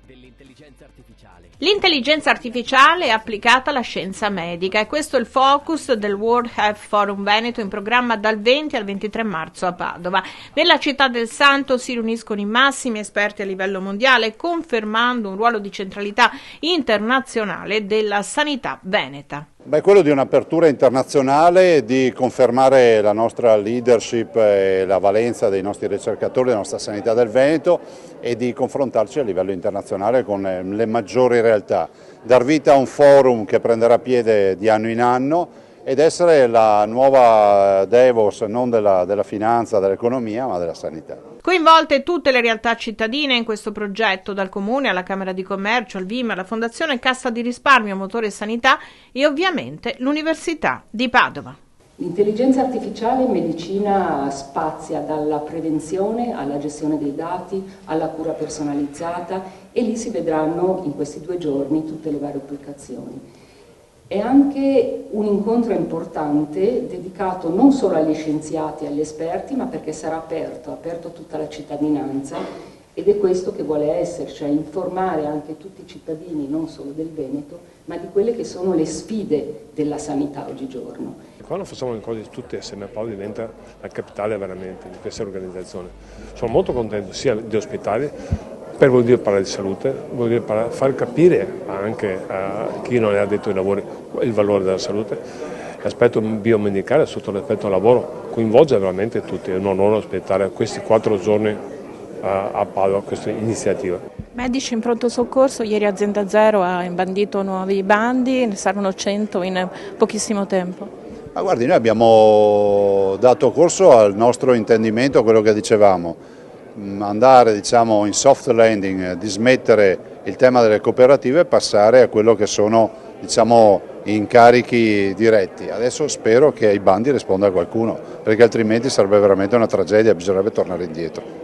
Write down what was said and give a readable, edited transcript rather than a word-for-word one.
dell'intelligenza artificiale. L'intelligenza artificiale è applicata alla scienza medica e questo è il focus del World Health Forum Veneto in programma dal 20 al 23 marzo a Padova. Nella città del Santo si riuniscono i massimi esperti a livello mondiale, confermando un ruolo di centralità internazionale della sanità veneta. Quello di un'apertura internazionale, di confermare la nostra leadership e la valenza dei nostri ricercatori, della nostra sanità del Veneto e di confrontarci a livello internazionale con le maggiori realtà. Dar vita a un forum che prenderà piede di anno in anno ed essere la nuova Davos non della finanza, dell'economia, ma della sanità. Coinvolte tutte le realtà cittadine in questo progetto, dal Comune alla Camera di Commercio, al VIM, alla Fondazione Cassa di Risparmio, Motore Sanità e ovviamente l'Università di Padova. L'intelligenza artificiale in medicina spazia dalla prevenzione alla gestione dei dati, alla cura personalizzata e lì si vedranno in questi 2 giorni tutte le varie applicazioni. È anche un incontro importante dedicato non solo agli scienziati e agli esperti, ma perché sarà aperto a tutta la cittadinanza ed è questo che vuole essere, cioè informare anche tutti i cittadini, non solo del Veneto, ma di quelle che sono le sfide della sanità oggigiorno. Quando facciamo le cose tutte assieme, Padova diventa la capitale veramente di questa organizzazione. Sono molto contento sia di ospitare, per vuol dire parlare di salute, vuol dire far capire anche a chi non è addetto ai lavori il valore della salute. L'aspetto biomedicale sotto l'aspetto lavoro coinvolge veramente tutti, è un onore ospitare questi 4 giorni a Padova questa iniziativa. Medici in pronto soccorso, ieri Azienda Zero ha imbandito nuovi bandi, ne saranno 100 in pochissimo tempo. Ma guardi, noi abbiamo dato corso al nostro intendimento, a quello che dicevamo, andare in soft landing, dismettere il tema delle cooperative e passare a quello che sono incarichi diretti. Adesso spero che ai bandi risponda qualcuno, perché altrimenti sarebbe veramente una tragedia, bisognerebbe tornare indietro.